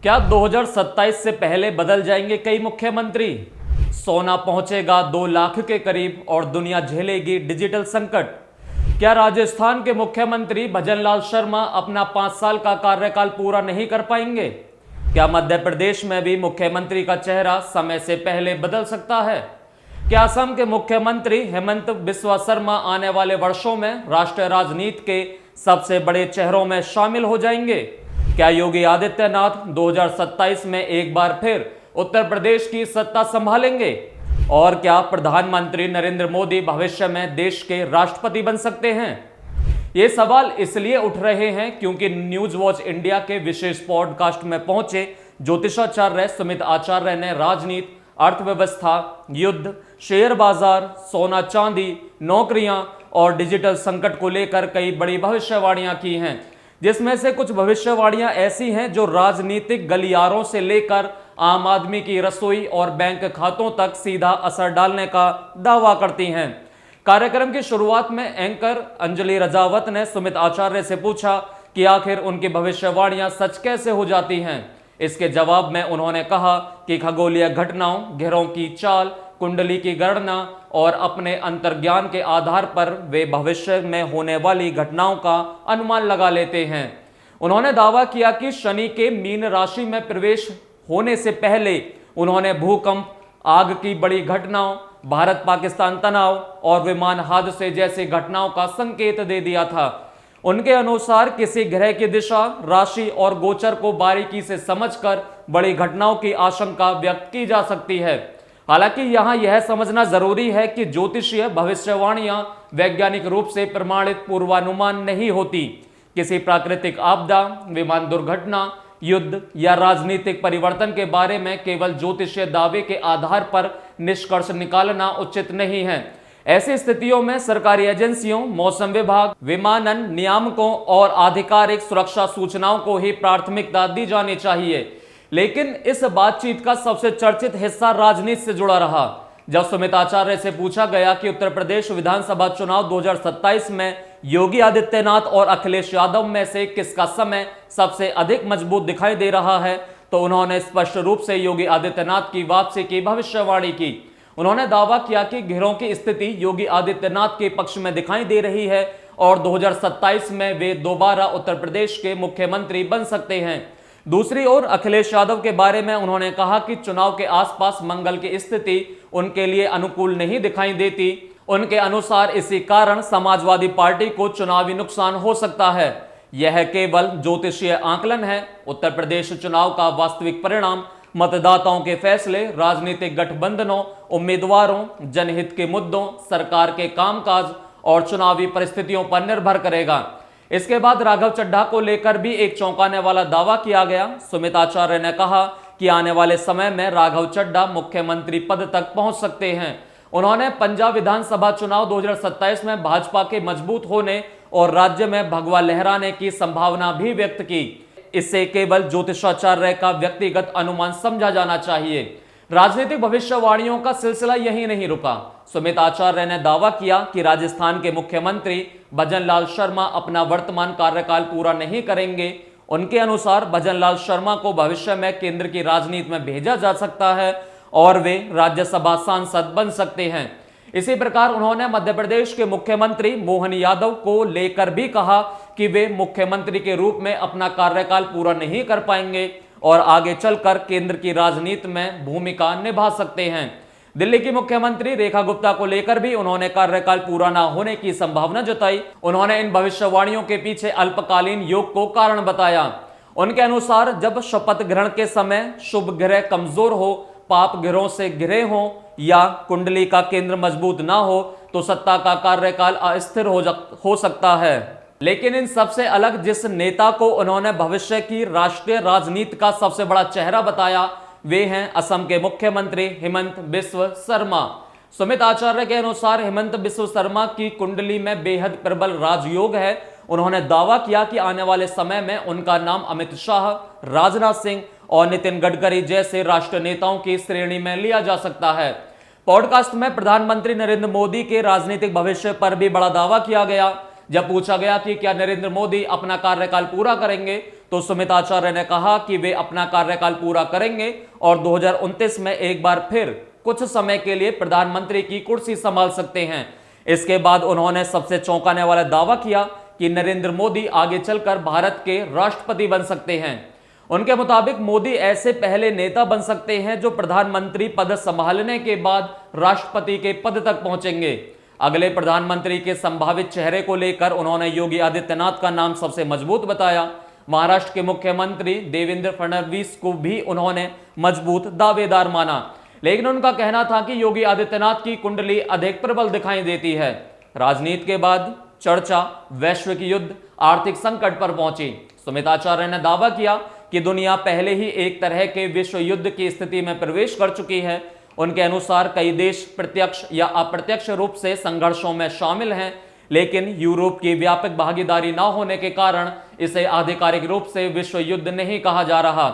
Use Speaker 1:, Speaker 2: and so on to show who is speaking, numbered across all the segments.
Speaker 1: क्या 2027 से पहले बदल जाएंगे कई मुख्यमंत्री? सोना पहुंचेगा 2 लाख के करीब और दुनिया झेलेगी डिजिटल संकट। क्या राजस्थान के मुख्यमंत्री भजनलाल शर्मा अपना 5 साल का कार्यकाल पूरा नहीं कर पाएंगे? क्या मध्य प्रदेश में भी मुख्यमंत्री का चेहरा समय से पहले बदल सकता है? क्या असम के मुख्यमंत्री हेमंत बिस्वा शर्मा आने वाले वर्षों में राष्ट्रीय राजनीति के सबसे बड़े चेहरों में शामिल हो जाएंगे? क्या योगी आदित्यनाथ 2027 में एक बार फिर उत्तर प्रदेश की सत्ता संभालेंगे? और क्या प्रधानमंत्री नरेंद्र मोदी भविष्य में देश के राष्ट्रपति बन सकते हैं? ये सवाल इसलिए उठ रहे हैं क्योंकि न्यूज वॉच इंडिया के विशेष पॉडकास्ट में पहुंचे ज्योतिषाचार्य सुमित आचार्य ने राजनीति, अर्थव्यवस्था, युद्ध, शेयर बाजार, सोना चांदी, नौकरियां और डिजिटल संकट को लेकर कई बड़ी भविष्यवाणियां की हैं, जिसमें से कुछ भविष्यवाणियां ऐसी हैं जो राजनीतिक गलियारों से लेकर आम आदमी की रसोई और बैंक खातों तक सीधा असर डालने का दावा करती हैं। कार्यक्रम की शुरुआत में एंकर अंजलि रजावत ने सुमित आचार्य से पूछा कि आखिर उनकी भविष्यवाणियां सच कैसे हो जाती हैं। इसके जवाब में उन्होंने कहा कि खगोलीय घटनाओं, ग्रहों की चाल, कुंडली की गणना और अपने अंतर्ज्ञान के आधार पर वे भविष्य में होने वाली घटनाओं का अनुमान लगा लेते हैं। उन्होंने दावा किया कि शनि के मीन राशि में प्रवेश होने से पहले उन्होंने भूकंप, आग की बड़ी घटनाओं, भारत पाकिस्तान तनाव और विमान हादसे जैसी घटनाओं का संकेत दे दिया था। उनके अनुसार किसी ग्रह की दिशा, राशि और गोचर को बारीकी से समझकर बड़ी घटनाओं की आशंका व्यक्त की जा सकती है। हालांकि यहां यह समझना जरूरी है कि ज्योतिषीय भविष्यवाणियां वैज्ञानिक रूप से प्रमाणित पूर्वानुमान नहीं होती। किसी प्राकृतिक आपदा, विमान दुर्घटना, युद्ध या राजनीतिक परिवर्तन के बारे में केवल ज्योतिषीय दावे के आधार पर निष्कर्ष निकालना उचित नहीं है। ऐसी स्थितियों में सरकारी एजेंसियों, मौसम विभाग, विमानन नियामकों और आधिकारिक सुरक्षा सूचनाओं को ही प्राथमिकता दी जानी चाहिए। लेकिन इस बातचीत का सबसे चर्चित हिस्सा राजनीति से जुड़ा रहा। जब सुमित आचार्य से पूछा गया कि उत्तर प्रदेश विधानसभा चुनाव 2027 में योगी आदित्यनाथ और अखिलेश यादव में से किसका समय सबसे अधिक मजबूत दिखाई दे रहा है, तो उन्होंने स्पष्ट रूप से योगी आदित्यनाथ की वापसी की भविष्यवाणी की। उन्होंने दावा किया कि गिरोह की स्थिति योगी आदित्यनाथ के पक्ष में दिखाई दे रही है और 2027 में वे दोबारा उत्तर प्रदेश के मुख्यमंत्री बन सकते हैं। दूसरी ओर अखिलेश यादव के बारे में उन्होंने कहा कि चुनाव के आसपास मंगल की स्थिति उनके लिए अनुकूल नहीं दिखाई देती। उनके अनुसार इसी कारण समाजवादी पार्टी को चुनावी नुकसान हो सकता है। यह केवल ज्योतिषीय आकलन है। उत्तर प्रदेश चुनाव का वास्तविक परिणाम मतदाताओं के फैसले, राजनीतिक गठबंधनों, उम्मीदवारों, जनहित के मुद्दों, सरकार के कामकाज और चुनावी परिस्थितियों पर निर्भर करेगा। इसके बाद राघव चड्ढा को लेकर भी एक चौंकाने वाला दावा किया गया। सुमित आचार्य ने कहा कि आने वाले समय में राघव चड्ढा मुख्यमंत्री पद तक पहुंच सकते हैं। उन्होंने पंजाब विधानसभा चुनाव 2027 में भाजपा के मजबूत होने और राज्य में भगवा लहराने की संभावना भी व्यक्त की। इसे केवल ज्योतिषाचार्य का व्यक्तिगत अनुमान समझा जाना चाहिए। राजनीतिक भविष्यवाणियों का सिलसिला यही नहीं रुका। सुमित आचार्य ने दावा किया कि राजस्थान के मुख्यमंत्री भजनलाल शर्मा अपना वर्तमान कार्यकाल पूरा नहीं करेंगे। उनके अनुसार भजनलाल शर्मा को भविष्य में केंद्र की राजनीति में भेजा जा सकता है और वे राज्यसभा सांसद बन सकते हैं। इसी प्रकार उन्होंने मध्य प्रदेश के मुख्यमंत्री मोहन यादव को लेकर भी कहा कि वे मुख्यमंत्री के रूप में अपना कार्यकाल पूरा नहीं कर पाएंगे और आगे चलकर केंद्र की राजनीति में भूमिका निभा सकते हैं। दिल्ली की मुख्यमंत्री रेखा गुप्ता को लेकर भी उन्होंने कार्यकाल पूरा न होने की संभावना जताई। उन्होंने इन भविष्यवाणियों के पीछे अल्पकालीन योग को कारण बताया। उनके अनुसार जब शपथ ग्रहण के समय शुभ ग्रह कमजोर हो, पाप ग्रहों से घिरे हो या कुंडली का केंद्र मजबूत ना हो तो सत्ता का कार्यकाल अस्थिर हो सकता है। लेकिन इन सबसे अलग जिस नेता को उन्होंने भविष्य की राष्ट्रीय राजनीति का सबसे बड़ा चेहरा बताया, वे हैं असम के मुख्यमंत्री हेमंत बिस्व शर्मा। सुमित आचार्य के अनुसार हेमंत बिस्व शर्मा की कुंडली में बेहद प्रबल राजयोग है। उन्होंने दावा किया कि आने वाले समय में उनका नाम अमित शाह, राजनाथ सिंह और नितिन गडकरी जैसे राष्ट्रीय नेताओं की श्रेणी में लिया जा सकता है। पॉडकास्ट में प्रधानमंत्री नरेंद्र मोदी के राजनीतिक भविष्य पर भी बड़ा दावा किया गया। जब पूछा गया कि क्या नरेंद्र मोदी अपना कार्यकाल पूरा करेंगे, तो सुमित आचार्य ने कहा कि वे अपना कार्यकाल पूरा करेंगे और 2029 में एक बार फिर कुछ समय के लिए प्रधानमंत्री की कुर्सी संभाल सकते हैं। इसके बाद उन्होंने सबसे चौंकाने वाला दावा किया कि नरेंद्र मोदी आगे चलकर भारत के राष्ट्रपति बन सकते हैं। उनके मुताबिक मोदी ऐसे पहले नेता बन सकते हैं जो प्रधानमंत्री पद संभालने के बाद राष्ट्रपति के पद तक पहुंचेंगे। अगले प्रधानमंत्री के संभावित चेहरे को लेकर उन्होंने योगी आदित्यनाथ का नाम सबसे मजबूत बताया। महाराष्ट्र के मुख्यमंत्री देवेंद्र फडणवीस को भी उन्होंने मजबूत दावेदार माना, लेकिन उनका कहना था कि योगी आदित्यनाथ की कुंडली अधिक प्रबल दिखाई देती है। राजनीति के बाद चर्चा वैश्विक युद्ध, आर्थिक संकट पर पहुंची। सुमित आचार्य ने दावा किया कि दुनिया पहले ही एक तरह के विश्व युद्ध की स्थिति में प्रवेश कर चुकी है। उनके अनुसार कई देश प्रत्यक्ष या अप्रत्यक्ष रूप से संघर्षों में शामिल हैं, लेकिन यूरोप की व्यापक भागीदारी न होने के कारण इसे आधिकारिक रूप से विश्व युद्ध नहीं कहा जा रहा।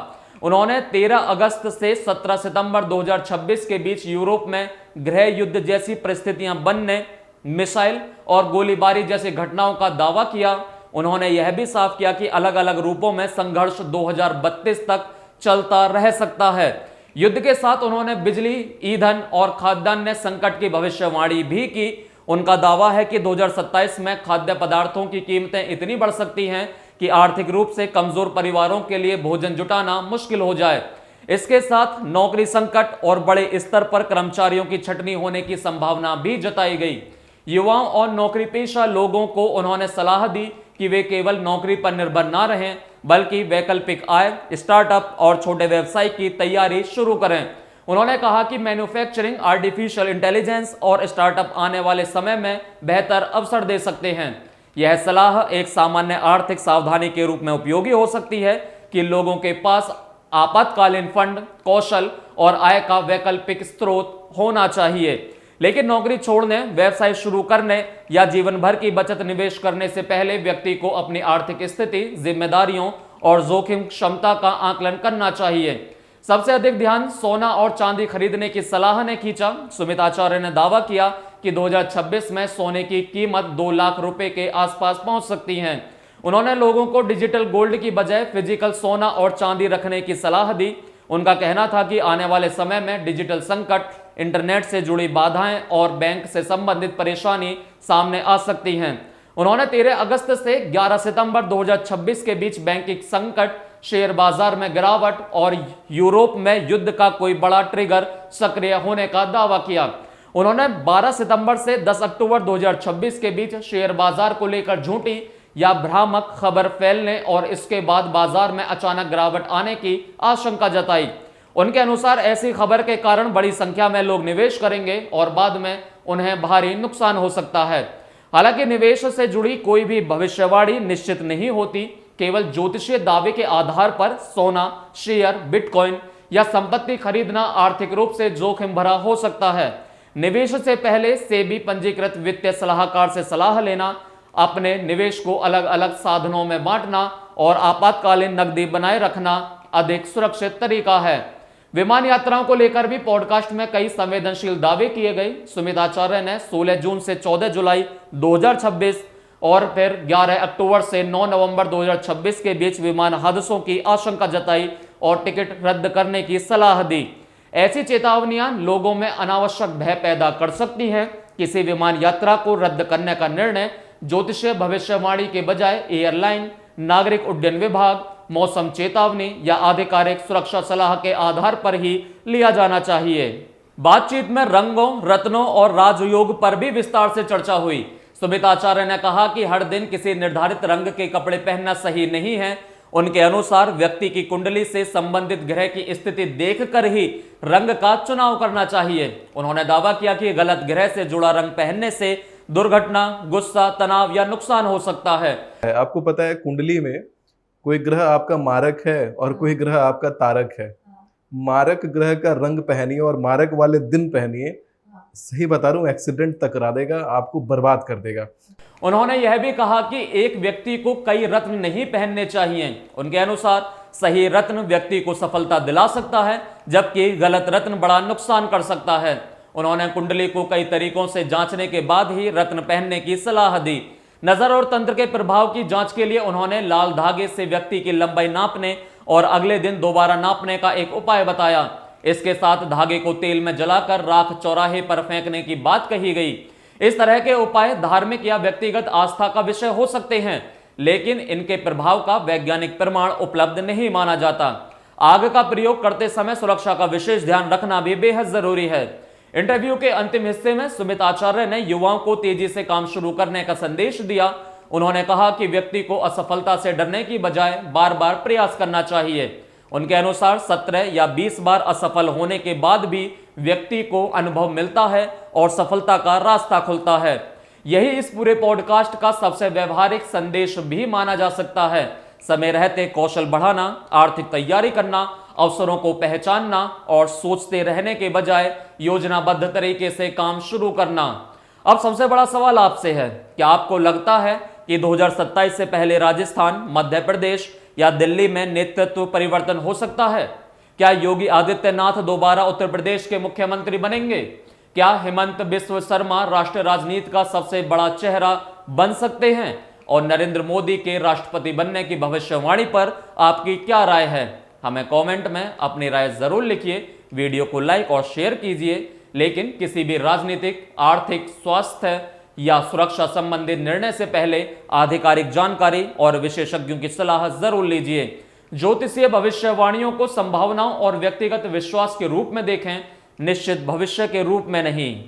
Speaker 1: उन्होंने 13 अगस्त से 17 सितंबर 2026 के बीच यूरोप में गृह युद्ध जैसी परिस्थितियां बनने, मिसाइल और गोलीबारी जैसी घटनाओं का दावा किया। उन्होंने यह भी साफ किया कि अलग अलग रूपों में संघर्ष 2032 तक चलता रह सकता है। युद्ध के साथ उन्होंने बिजली, ईंधन और खाद्यान्न संकट की भविष्यवाणी भी की। उनका दावा है कि 2027 में खाद्य पदार्थों की कीमतें इतनी बढ़ सकती हैं कि आर्थिक रूप से कमजोर परिवारों के लिए भोजन जुटाना मुश्किल हो जाए। इसके साथ नौकरी संकट और बड़े स्तर पर कर्मचारियों की छटनी होने की संभावना भी जताई गई। युवाओं और नौकरी पेशा लोगों को उन्होंने सलाह दी कि वे केवल नौकरी पर निर्भर ना रहें, बल्कि वैकल्पिक आय, स्टार्टअप और छोटे व्यवसाय की तैयारी शुरू करें। उन्होंने कहा कि मैन्युफैक्चरिंग, आर्टिफिशियल इंटेलिजेंस और स्टार्टअप आने वाले समय में बेहतर अवसर दे सकते हैं। यह सलाह एक सामान्य आर्थिक सावधानी के रूप में उपयोगी हो सकती है कि लोगों के पास आपातकालीन फंड, कौशल और आय का वैकल्पिक स्रोत होना चाहिए। लेकिन नौकरी छोड़ने, व्यवसाय शुरू करने या जीवन भर की बचत निवेश करने से पहले व्यक्ति को अपनी आर्थिक स्थिति, जिम्मेदारियों और जोखिम क्षमता का आकलन करना चाहिए। सबसे अधिक ध्यान सोना और चांदी खरीदने की सलाह ने खींचा। सुमित आचार्य ने दावा किया कि 2026 में सोने की कीमत 2 लाख रुपए के आसपास पहुंच सकती है। उन्होंने लोगों को डिजिटल गोल्ड की बजाय फिजिकल सोना और चांदी रखने की सलाह दी। उनका कहना था कि आने वाले समय में डिजिटल संकट, इंटरनेट से जुड़ी बाधाएं और बैंक से संबंधित परेशानी सामने आ सकती हैं। उन्होंने 13 अगस्त से 11 सितंबर 2026 के बीच बैंकिंग संकट, शेयर बाजार में गिरावट और यूरोप में युद्ध का कोई बड़ा ट्रिगर सक्रिय होने का दावा किया। उन्होंने 12 सितंबर से 10 अक्टूबर 2026 के बीच शेयर बाजार को लेकर झूठी या भ्रामक खबर फैलने और इसके बाद बाजार में अचानक गिरावट आने की आशंका जताई। उनके अनुसार ऐसी खबर के कारण बड़ी संख्या में लोग निवेश करेंगे और बाद में उन्हें भारी नुकसान हो सकता है। हालांकि निवेश से जुड़ी कोई भी भविष्यवाणी निश्चित नहीं होती। केवल ज्योतिषीय दावे के आधार पर सोना, शेयर, बिटकॉइन या संपत्ति खरीदना आर्थिक रूप से जोखिम भरा हो सकता है। निवेश से पहले सेबी पंजीकृत वित्तीय सलाहकार से सलाह लेना, अपने निवेश को अलग अलग साधनों में बांटना और आपातकालीन नकदी बनाए रखना अधिक सुरक्षित तरीका है। विमान यात्राओं को लेकर भी पॉडकास्ट में कई संवेदनशील दावे किए गए। सुमित आचार्य ने 16 जून से 14 जुलाई 2026 और फिर 11 अक्टूबर से 9 नवंबर 2026 के बीच विमान हादसों की आशंका जताई और टिकट रद्द करने की सलाह दी। ऐसी चेतावनियां लोगों में अनावश्यक भय पैदा कर सकती हैं। किसी विमान यात्रा को रद्द करने का निर्णय ज्योतिषीय भविष्यवाणी के बजाय एयरलाइन, नागरिक उड्डयन विभाग, मौसम चेतावनी या आधिकारिक सुरक्षा सलाह के आधार पर ही लिया जाना चाहिए। बातचीत में रंगों, रत्नों और राजयोग पर भी विस्तार से चर्चा हुई। सुमित आचार्य ने कहा कि हर दिन किसी निर्धारित रंग के कपड़े पहनना सही नहीं है। उनके अनुसार व्यक्ति की कुंडली से संबंधित ग्रह की स्थिति देखकर ही रंग का चुनाव करना चाहिए। उन्होंने दावा किया कि गलत ग्रह से जुड़ा रंग पहनने से दुर्घटना, गुस्सा, तनाव या नुकसान हो सकता है।
Speaker 2: आपको पता है कुंडली में कोई ग्रह आपका मारक है और कोई ग्रह आपका तारक है। मारक ग्रह का रंग पहनिए और मारक वाले दिन पहनिए, सही बता रहा हूं, एक्सीडेंट तक करा देगा, आपको बर्बाद कर देगा।
Speaker 1: उन्होंने यह भी कहा कि एक व्यक्ति को कई रत्न नहीं पहनने चाहिए। उनके अनुसार सही रत्न व्यक्ति को सफलता दिला सकता है, जबकि गलत रत्न बड़ा नुकसान कर सकता है। उन्होंने कुंडली को कई तरीकों से जांचने के बाद ही रत्न पहनने की सलाह दी। नजर और तंत्र के प्रभाव की जांच के लिए उन्होंने लाल धागे से व्यक्ति की लंबाई नापने और अगले दिन दोबारा नापने का एक उपाय बताया। इसके साथ धागे को तेल में जलाकर राख चौराहे पर फेंकने की बात कही गई। इस तरह के उपाय धार्मिक या व्यक्तिगत आस्था का विषय हो सकते हैं, लेकिन इनके प्रभाव का वैज्ञानिक प्रमाण उपलब्ध नहीं माना जाता। आग का प्रयोग करते समय सुरक्षा का विशेष ध्यान रखना भी बेहद जरूरी है। इंटरव्यू के अंतिम हिस्से में सुमित आचार्य ने युवाओं को तेजी से काम शुरू करने का संदेश दिया। उन्होंने कहा कि व्यक्ति को असफलता से डरने की बजाय बार बार प्रयास करना चाहिए। उनके अनुसार 17 या 20 बार असफल होने के बाद भी व्यक्ति को अनुभव मिलता है और सफलता का रास्ता खुलता है। यही इस पूरे पॉडकास्ट का सबसे व्यवहारिक संदेश भी माना जा सकता है। समय रहते कौशल बढ़ाना, आर्थिक तैयारी करना, अवसरों को पहचानना और सोचते रहने के बजाय योजनाबद्ध तरीके से काम शुरू करना। अब सबसे बड़ा सवाल आपसे है, क्या आपको लगता है कि 2027 से पहले राजस्थान, मध्य प्रदेश या दिल्ली में नेतृत्व परिवर्तन हो सकता है? क्या योगी आदित्यनाथ दोबारा उत्तर प्रदेश के मुख्यमंत्री बनेंगे? क्या हेमंत बिस्व शर्मा राष्ट्रीय राजनीति का सबसे बड़ा चेहरा बन सकते हैं? और नरेंद्र मोदी के राष्ट्रपति बनने की भविष्यवाणी पर आपकी क्या राय है? हमें कमेंट में अपनी राय जरूर लिखिए। वीडियो को लाइक और शेयर कीजिए, लेकिन किसी भी राजनीतिक, आर्थिक, स्वास्थ्य या सुरक्षा संबंधित निर्णय से पहले आधिकारिक जानकारी और विशेषज्ञों की सलाह जरूर लीजिए। ज्योतिषीय भविष्यवाणियों को संभावनाओं और व्यक्तिगत विश्वास के रूप में देखें, निश्चित भविष्य के रूप में नहीं।